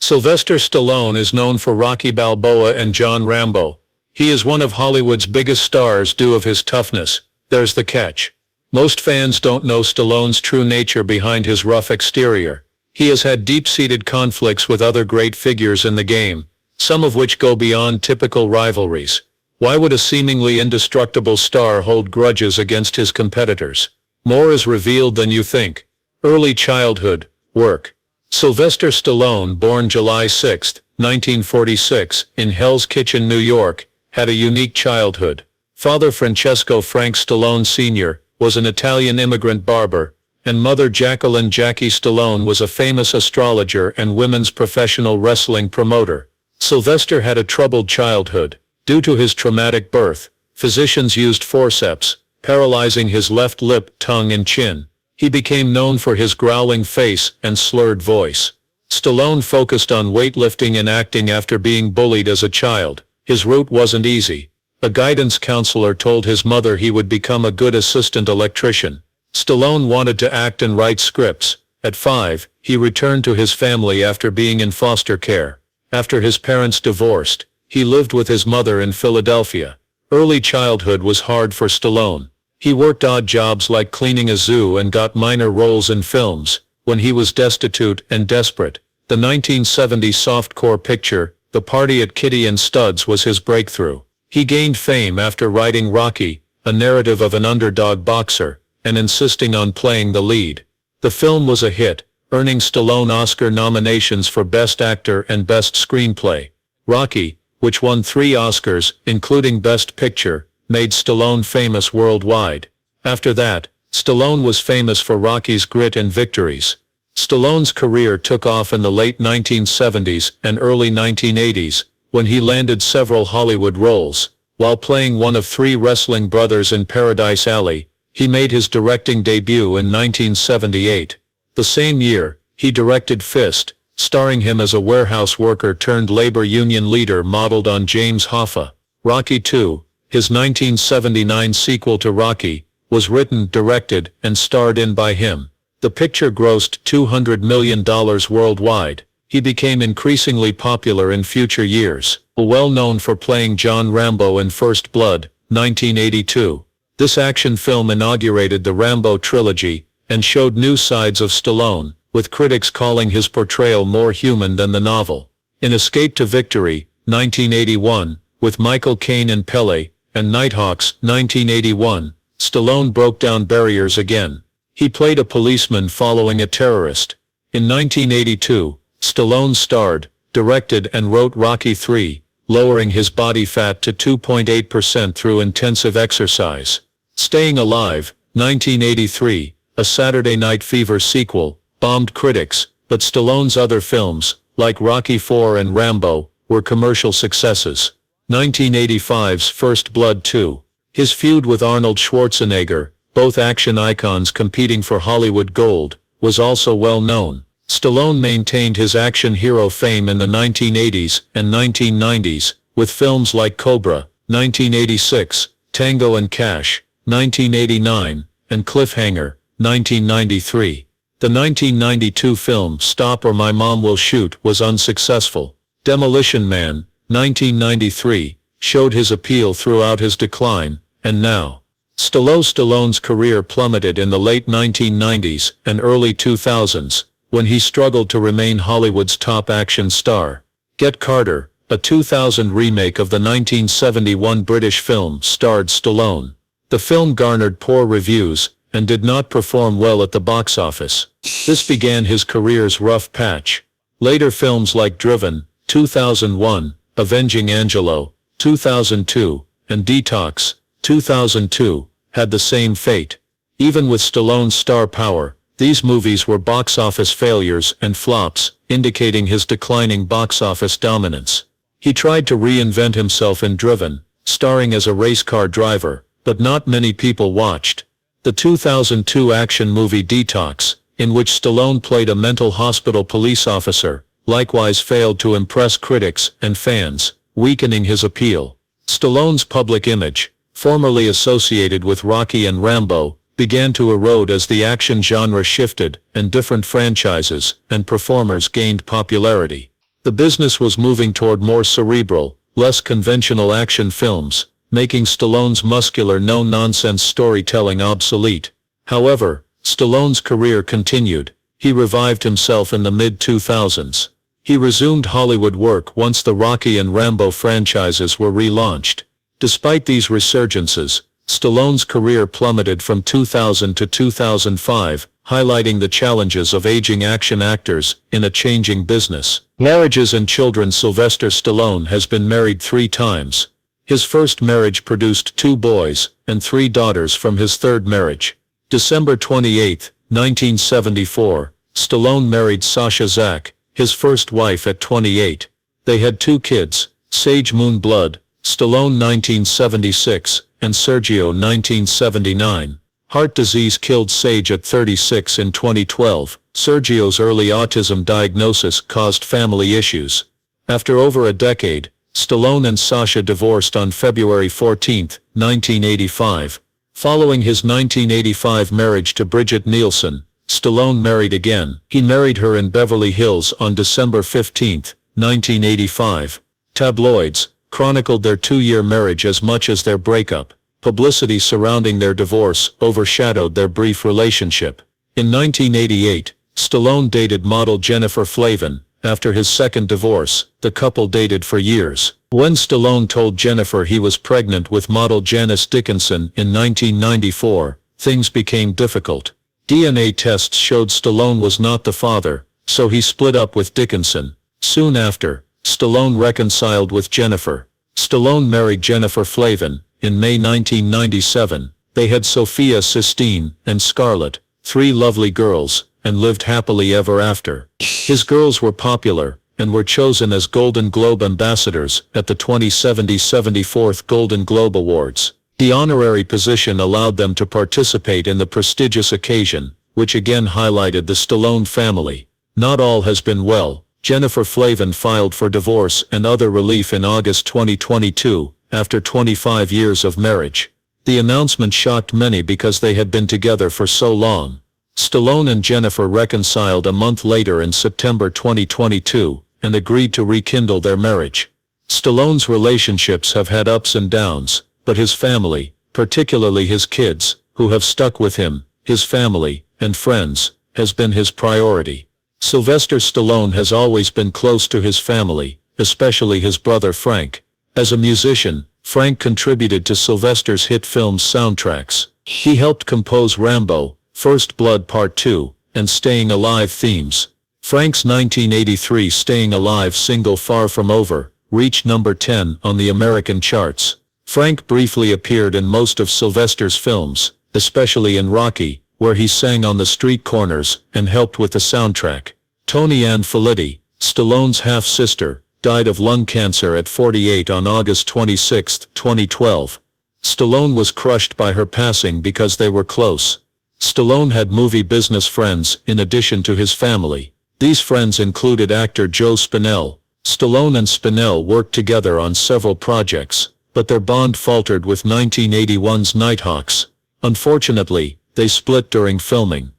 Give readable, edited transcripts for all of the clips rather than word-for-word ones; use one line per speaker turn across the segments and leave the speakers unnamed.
Sylvester Stallone is known for Rocky Balboa and John Rambo. He is one of Hollywood's biggest stars due of his toughness. There's the catch. Most fans don't know Stallone's true nature behind his rough exterior. He has had deep-seated conflicts with other great figures in the game, some of which go beyond typical rivalries. Why would a seemingly indestructible star hold grudges against his competitors? More is revealed than you think. Early childhood, work. Sylvester Stallone, born July 6, 1946, in Hell's Kitchen, New York, had a unique childhood. Father Francesco Frank Stallone Sr. was an Italian immigrant barber, and mother Jacqueline Jackie Stallone was a famous astrologer and women's professional wrestling promoter. Sylvester had a troubled childhood. Due to his traumatic birth, physicians used forceps, paralyzing his left lip, tongue and chin. He became known for his growling face and slurred voice. Stallone focused on weightlifting and acting after being bullied as a child. His route wasn't easy. A guidance counselor told his mother he would become a good assistant electrician. Stallone wanted to act and write scripts. At 5, he returned to his family after being in foster care. After his parents divorced, he lived with his mother in Philadelphia. Early childhood was hard for Stallone. He worked odd jobs like cleaning a zoo and got minor roles in films. When he was destitute and desperate, the 1970 softcore picture, The Party at Kitty and Studs, was his breakthrough. He gained fame after writing Rocky, a narrative of an underdog boxer, and insisting on playing the lead. The film was a hit, earning Stallone Oscar nominations for Best Actor and Best Screenplay. Rocky, which won 3 Oscars, including Best Picture, made Stallone famous worldwide. After that, Stallone was famous for Rocky's grit and victories. Stallone's career took off in the late 1970s and early 1980s, when he landed several Hollywood roles. While playing one of 3 wrestling brothers in Paradise Alley, he made his directing debut in 1978. The same year, he directed Fist, starring him as a warehouse worker turned labor union leader modeled on James Hoffa. Rocky II, his 1979 sequel to Rocky, was written, directed, and starred in by him. The picture grossed $200 million worldwide. He became increasingly popular in future years, well known for playing John Rambo in First Blood, 1982. This action film inaugurated the Rambo trilogy, and showed new sides of Stallone, with critics calling his portrayal more human than the novel. In Escape to Victory, 1981, with Michael Caine and Pele, and Nighthawks, 1981, Stallone broke down barriers again. He played a policeman following a terrorist. In 1982, Stallone starred, directed and wrote Rocky III, lowering his body fat to 2.8% through intensive exercise. Staying Alive, 1983, a Saturday Night Fever sequel, bombed critics, but Stallone's other films, like Rocky IV and Rambo, were commercial successes. 1985's First Blood II. His feud with Arnold Schwarzenegger, both action icons competing for Hollywood gold, was also well known. Stallone maintained his action hero fame in the 1980s and 1990s, with films like Cobra, 1986, Tango and Cash, 1989, and Cliffhanger, 1993. The 1992 film Stop or My Mom Will Shoot was unsuccessful. Demolition Man, 1993, showed his appeal throughout his decline, and now. Stallone's career plummeted in the late 1990s and early 2000s, when he struggled to remain Hollywood's top action star. Get Carter, a 2000 remake of the 1971 British film, starred Stallone. The film garnered poor reviews, and did not perform well at the box office. This began his career's rough patch. Later films like Driven, 2001, Avenging Angelo, 2002, and Detox, 2002, had the same fate. Even with Stallone's star power, these movies were box office failures and flops, indicating his declining box office dominance. He tried to reinvent himself in Driven, starring as a race car driver, but not many people watched. The 2002 action movie Detox, in which Stallone played a mental hospital police officer, likewise failed to impress critics and fans, weakening his appeal. Stallone's public image, formerly associated with Rocky and Rambo, began to erode as the action genre shifted and different franchises and performers gained popularity. The business was moving toward more cerebral, less conventional action films, making Stallone's muscular no-nonsense storytelling obsolete. However, Stallone's career continued. He revived himself in the mid-2000s. He resumed Hollywood work once the Rocky and Rambo franchises were relaunched. Despite these resurgences, Stallone's career plummeted from 2000 to 2005, highlighting the challenges of aging action actors in a changing business. Marriages and children. Sylvester Stallone has been married 3 times. His first marriage produced 2 boys and 3 daughters from his third marriage. December 28, 1974, Stallone married Sasha Zack, his first wife at 28. They had 2 kids, Sage Moonblood, Stallone 1976, and Sergio 1979. Heart disease killed Sage at 36 in 2012. Sergio's early autism diagnosis caused family issues. After over a decade, Stallone and Sasha divorced on February 14, 1985. Following his 1985 marriage to Bridget Nielsen, Stallone married again. He married her in Beverly Hills on December 15, 1985. Tabloids chronicled their 2-year marriage as much as their breakup. Publicity surrounding their divorce overshadowed their brief relationship. In 1988, Stallone dated model Jennifer Flavin. After his second divorce, the couple dated for years. When Stallone told Jennifer he was pregnant with model Janice Dickinson in 1994, things became difficult. DNA tests showed Stallone was not the father, so he split up with Dickinson. Soon after, Stallone reconciled with Jennifer. Stallone married Jennifer Flavin. In May 1997, they had Sophia Sistine and Scarlett, 3 lovely girls, and lived happily ever after. His girls were popular, and were chosen as Golden Globe ambassadors at the 2070-74th Golden Globe Awards. The honorary position allowed them to participate in the prestigious occasion, which again highlighted the Stallone family. Not all has been well. Jennifer Flavin filed for divorce and other relief in August 2022, after 25 years of marriage. The announcement shocked many because they had been together for so long. Stallone and Jennifer reconciled a month later in September 2022, and agreed to rekindle their marriage. Stallone's relationships have had ups and downs, but his family, particularly his kids, who have stuck with him, his family, and friends, has been his priority. Sylvester Stallone has always been close to his family, especially his brother Frank. As a musician, Frank contributed to Sylvester's hit films' soundtracks. He helped compose Rambo, First Blood Part 2, and Staying Alive themes. Frank's 1983 Staying Alive single Far From Over reached number 10 on the American charts. Frank briefly appeared in most of Sylvester's films, especially in Rocky, where he sang on the street corners and helped with the soundtrack. Toni Ann Felitti, Stallone's half-sister, died of lung cancer at 48 on August 26, 2012. Stallone was crushed by her passing because they were close. Stallone had movie business friends in addition to his family. These friends included actor Joe Spinell. Stallone and Spinell worked together on several projects, but their bond faltered with 1981's Nighthawks. Unfortunately, they split during filming.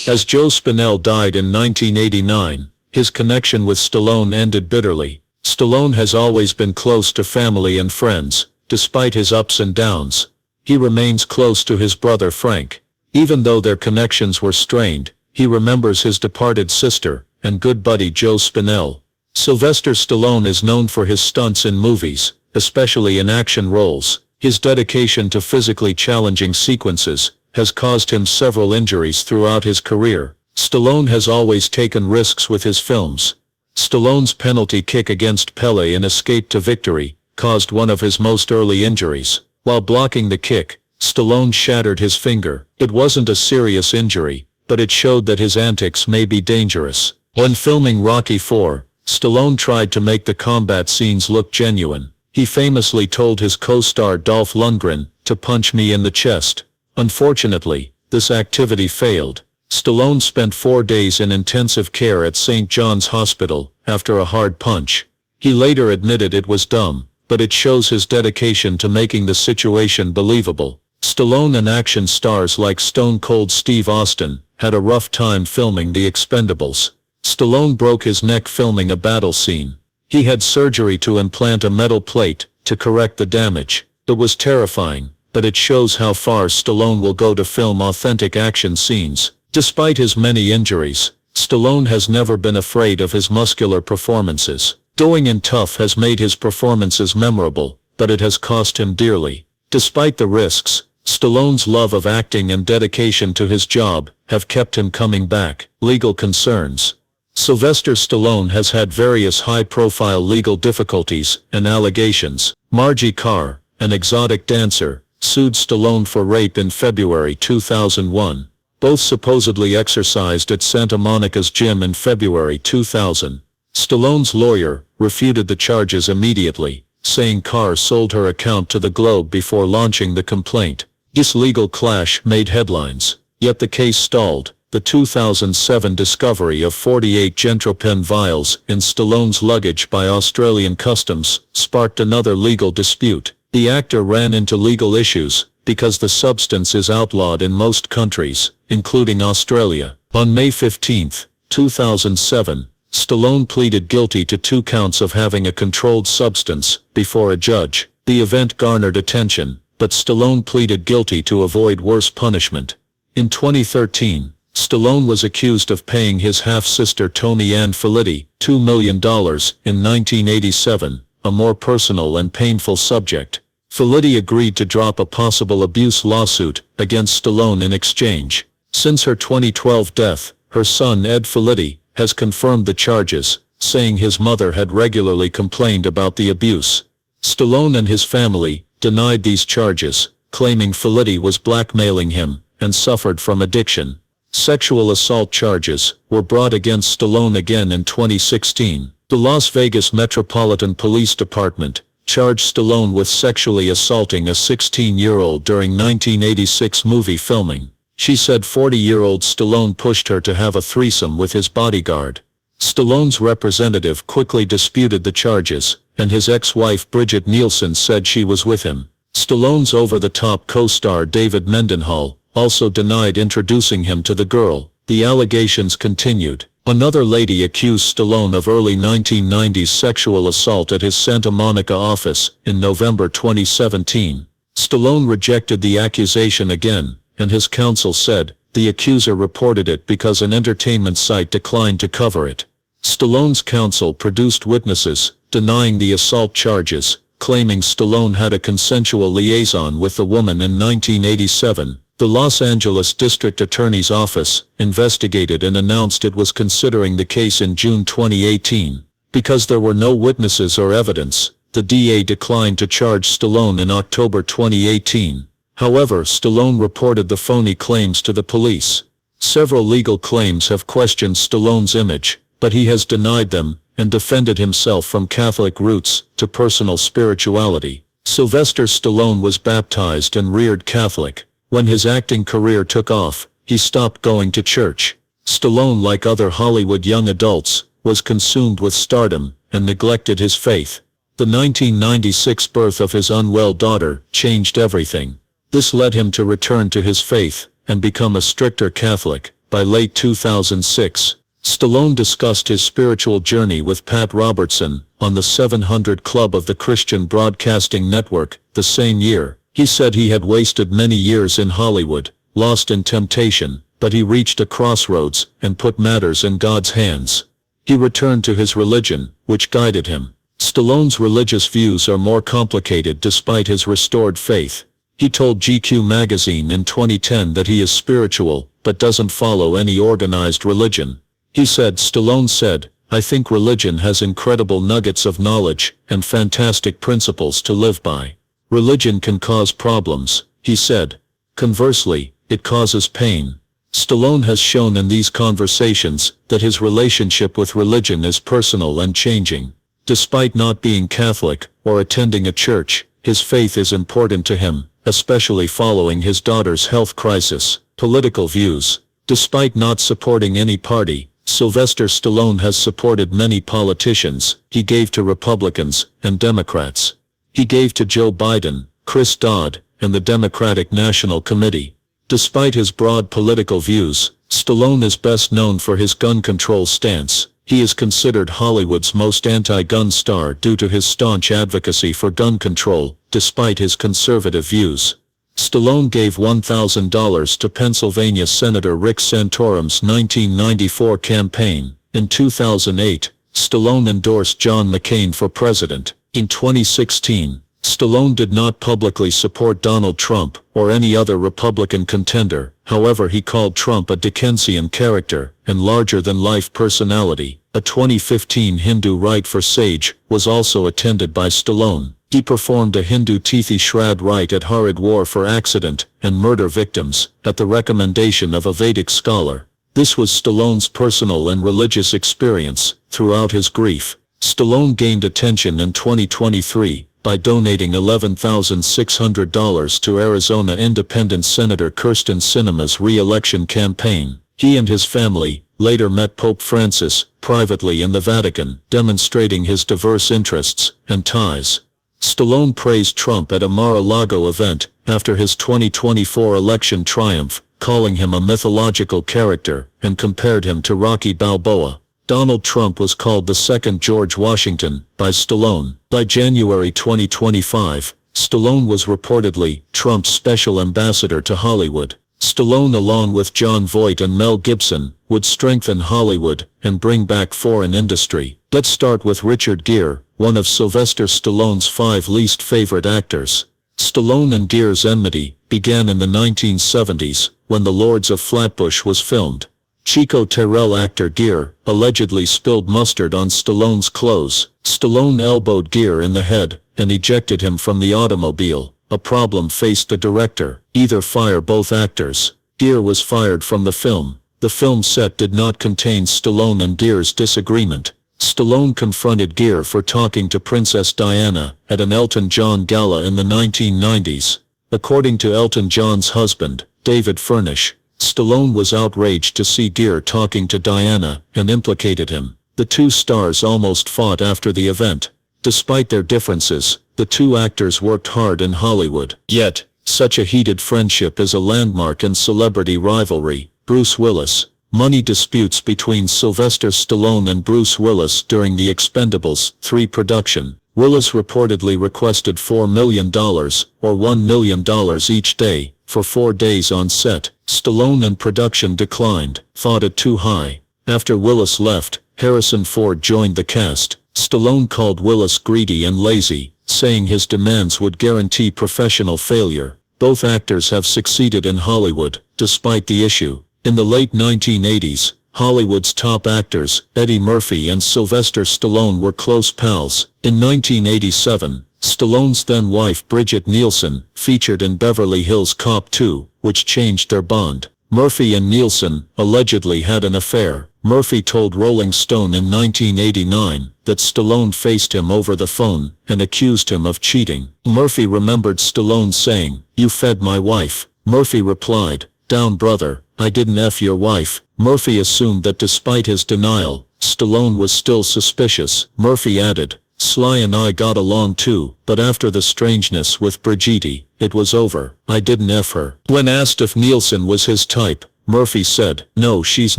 As Joe Spinell died in 1989, his connection with Stallone ended bitterly. Stallone has always been close to family and friends, despite his ups and downs. He remains close to his brother Frank. Even though their connections were strained, he remembers his departed sister and good buddy Joe Spinell. Sylvester Stallone is known for his stunts in movies, especially in action roles. His dedication to physically challenging sequences has caused him several injuries throughout his career. Stallone has always taken risks with his films. Stallone's penalty kick against Pele in Escape to Victory caused one of his most early injuries. While blocking the kick, Stallone shattered his finger. It wasn't a serious injury, but it showed that his antics may be dangerous. When filming Rocky IV, Stallone tried to make the combat scenes look genuine. He famously told his co-star Dolph Lundgren to punch me in the chest. Unfortunately, this activity failed. Stallone spent 4 days in intensive care at St. John's Hospital after a hard punch. He later admitted it was dumb, but it shows his dedication to making the situation believable. Stallone and action stars like Stone Cold Steve Austin had a rough time filming The Expendables. Stallone broke his neck filming a battle scene. He had surgery to implant a metal plate to correct the damage. It was terrifying, but it shows how far Stallone will go to film authentic action scenes. Despite his many injuries, Stallone has never been afraid of his muscular performances. Going in tough has made his performances memorable, but it has cost him dearly. Despite the risks, Stallone's love of acting and dedication to his job have kept him coming back. Legal concerns. Sylvester Stallone has had various high-profile legal difficulties and allegations. Margie Carr, an exotic dancer, sued Stallone for rape in February 2001. Both supposedly exercised at Santa Monica's gym in February 2000. Stallone's lawyer refuted the charges immediately, saying Carr sold her account to the Globe before launching the complaint. This legal clash made headlines, yet the case stalled. The 2007 discovery of 48 Gentropen vials in Stallone's luggage by Australian customs sparked another legal dispute. The actor ran into legal issues because the substance is outlawed in most countries, including Australia. On May 15, 2007, Stallone pleaded guilty to 2 counts of having a controlled substance before a judge. The event garnered attention, but Stallone pleaded guilty to avoid worse punishment. In 2013, Stallone was accused of paying his half-sister Toni Ann Felitti $2 million in 1987, a more personal and painful subject. Felitti agreed to drop a possible abuse lawsuit against Stallone in exchange. Since her 2012 death, her son Ed Felitti has confirmed the charges, saying his mother had regularly complained about the abuse. Stallone and his family denied these charges, claiming Felitti was blackmailing him and suffered from addiction. Sexual assault charges were brought against Stallone again in 2016. The Las Vegas Metropolitan Police Department charged Stallone with sexually assaulting a 16-year-old during 1986 movie filming. She said 40-year-old Stallone pushed her to have a threesome with his bodyguard. Stallone's representative quickly disputed the charges, and his ex-wife Bridget Nielsen said she was with him. Stallone's over-the-top co-star David Mendenhall also denied introducing him to the girl. The allegations continued. Another lady accused Stallone of early 1990s sexual assault at his Santa Monica office in November 2017. Stallone rejected the accusation again, and his counsel said the accuser reported it because an entertainment site declined to cover it. Stallone's counsel produced witnesses denying the assault charges, claiming Stallone had a consensual liaison with the woman in 1987. The Los Angeles District Attorney's Office investigated and announced it was considering the case in June 2018. Because there were no witnesses or evidence, the DA declined to charge Stallone in October 2018. However, Stallone reported the phony claims to the police. Several legal claims have questioned Stallone's image, but he has denied them and defended himself from Catholic roots to personal spirituality. Sylvester Stallone was baptized and reared Catholic. When his acting career took off, he stopped going to church. Stallone, like other Hollywood young adults, was consumed with stardom and neglected his faith. The 1996 birth of his unwell daughter changed everything. This led him to return to his faith and become a stricter Catholic. By late 2006, Stallone discussed his spiritual journey with Pat Robertson on the 700 Club of the Christian Broadcasting Network. The same year, he said he had wasted many years in Hollywood, lost in temptation, but he reached a crossroads and put matters in God's hands. He returned to his religion, which guided him. Stallone's religious views are more complicated despite his restored faith. He told GQ magazine in 2010 that he is spiritual, but doesn't follow any organized religion. He said, Stallone said, "I think religion has incredible nuggets of knowledge and fantastic principles to live by. Religion can cause problems," he said. Conversely, it causes pain. Stallone has shown in these conversations that his relationship with religion is personal and changing. Despite not being Catholic or attending a church, his faith is important to him, especially following his daughter's health crisis. Political views. Despite not supporting any party, Sylvester Stallone has supported many politicians. He gave to Republicans and Democrats. He gave to Joe Biden, Chris Dodd, and the Democratic National Committee. Despite his broad political views, Stallone is best known for his gun control stance. He is considered Hollywood's most anti-gun star due to his staunch advocacy for gun control, despite his conservative views. Stallone gave $1,000 to Pennsylvania Senator Rick Santorum's 1994 campaign. In 2008, Stallone endorsed John McCain for president. In 2016, Stallone did not publicly support Donald Trump or any other Republican contender. However, he called Trump a Dickensian character and larger-than-life personality. A 2015 Hindu rite for sage was also attended by Stallone. He performed a Hindu Tithi Shraddh rite at Haridwar for accident and murder victims, at the recommendation of a Vedic scholar. This was Stallone's personal and religious experience. Throughout his grief, Stallone gained attention in 2023 by donating $11,600 to Arizona Independent Senator Kyrsten Sinema's re-election campaign. He and his family later met Pope Francis privately in the Vatican, demonstrating his diverse interests and ties. Stallone praised Trump at a Mar-a-Lago event after his 2024 election triumph, calling him a mythological character, and compared him to Rocky Balboa. Donald Trump was called the second George Washington by Stallone. By January 2025, Stallone was reportedly Trump's special ambassador to Hollywood. Stallone, along with Jon Voight and Mel Gibson, would strengthen Hollywood and bring back foreign industry. Let's start with Richard Gere, one of Sylvester Stallone's 5 least favorite actors. Stallone and Gere's enmity began in the 1970s, when The Lords of Flatbush was filmed. Chico Terrell actor Gere allegedly spilled mustard on Stallone's clothes. Stallone elbowed Gere in the head and ejected him from the automobile. A problem faced the director: either fire both actors. Gere was fired from the film. The film set did not contain Stallone and Gere's disagreement. Stallone confronted Gere for talking to Princess Diana at an Elton John gala in the 1990s. According to Elton John's husband, David Furnish, Stallone was outraged to see Gere talking to Diana and implicated him. The two stars almost fought after the event. Despite their differences, the two actors worked hard in Hollywood. Yet, such a heated friendship is a landmark in celebrity rivalry. Bruce Willis. Money disputes between Sylvester Stallone and Bruce Willis during the Expendables 3 production. Willis reportedly requested $4 million, or $1 million each day, for 4 days on set. Stallone and production declined, thought it too high. After Willis left, Harrison Ford joined the cast. Stallone called Willis greedy and lazy, saying his demands would guarantee professional failure. Both actors have succeeded in Hollywood, despite the issue. In the late 1980s, Hollywood's top actors, Eddie Murphy and Sylvester Stallone, were close pals. In 1987, Stallone's then-wife Brigitte Nielsen featured in Beverly Hills Cop 2, which changed their bond. Murphy and Nielsen allegedly had an affair. Murphy told Rolling Stone in 1989 that Stallone faced him over the phone and accused him of cheating. Murphy remembered Stallone saying, "You fed my wife." Murphy replied, "Down brother, I didn't F your wife." Murphy assumed that despite his denial, Stallone was still suspicious. Murphy added, "Sly and I got along too, but after the strangeness with Brigitte, it was over. I didn't F her." When asked if Nielsen was his type, Murphy said, "No, she's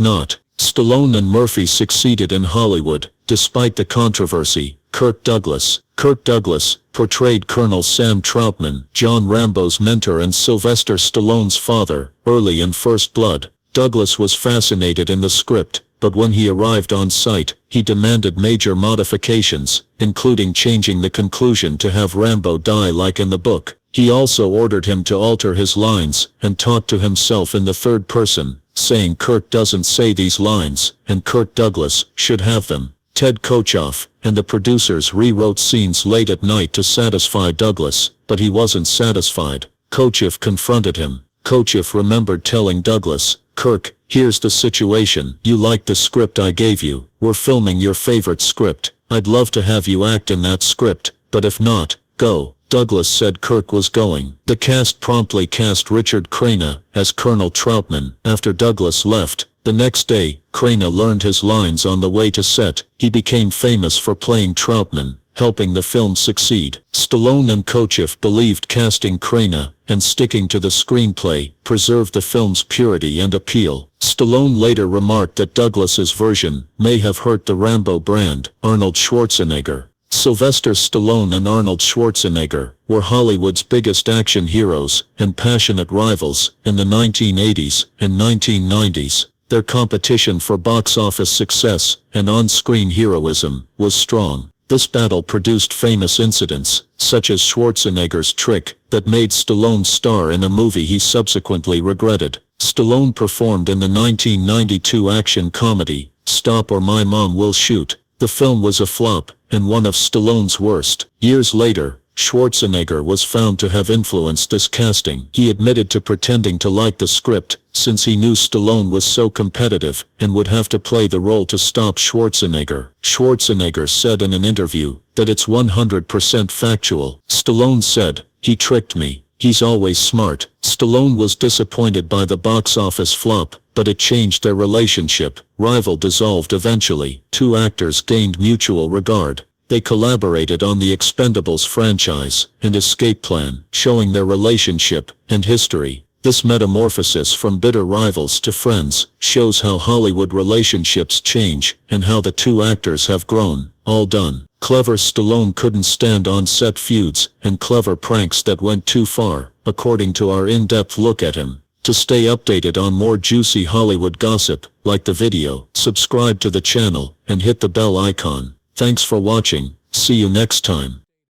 not." Stallone and Murphy succeeded in Hollywood, despite the controversy. Kirk Douglas. Kirk Douglas portrayed Colonel Sam Troutman, John Rambo's mentor and Sylvester Stallone's father, early in First Blood. Douglas was fascinated in the script, but when he arrived on site, he demanded major modifications, including changing the conclusion to have Rambo die like in the book. He also ordered him to alter his lines and talk to himself in the third person, saying Kirk doesn't say these lines, and Kirk Douglas should have them. Ted Kotcheff and the producers rewrote scenes late at night to satisfy Douglas, but he wasn't satisfied. Kotcheff confronted him. Kotcheff remembered telling Douglas, "Kirk, here's the situation. You like the script I gave you. We're filming your favorite script. I'd love to have you act in that script, but if not, go." Douglas said Kirk was going. The cast promptly cast Richard Crenna as Colonel Troutman. After Douglas left, the next day, Crenna learned his lines on the way to set. He became famous for playing Troutman, helping the film succeed. Stallone and Kotcheff believed casting Crenna and sticking to the screenplay preserved the film's purity and appeal.
Stallone later remarked that Douglas's version may have hurt the Rambo brand. Arnold Schwarzenegger. Sylvester Stallone and Arnold Schwarzenegger were Hollywood's biggest action heroes and passionate rivals in the 1980s and 1990s. Their competition for box office success and on-screen heroism was strong. This battle produced famous incidents, such as Schwarzenegger's trick that made Stallone star in a movie he subsequently regretted. Stallone performed in the 1992 action comedy, Stop or My Mom Will Shoot. The film was a flop, and one of Stallone's worst. Years later, Schwarzenegger was found to have influenced this casting. He admitted to pretending to like the script, since he knew Stallone was so competitive and would have to play the role to stop Schwarzenegger. Schwarzenegger said in an interview that it's 100% factual. Stallone said, "He tricked me. He's always smart." Stallone was disappointed by the box office flop, but it changed their relationship. Rival dissolved eventually. Two actors gained mutual regard. They collaborated on the Expendables franchise and Escape Plan, showing their relationship and history. This metamorphosis from bitter rivals to friends shows how Hollywood relationships change and how the two actors have grown. All done. Clever. Stallone couldn't stand on-set feuds and clever pranks that went too far, according to our in-depth look at him. To stay updated on more juicy Hollywood gossip, like the video, subscribe to the channel, and hit the bell icon. Thanks for watching. See you next time.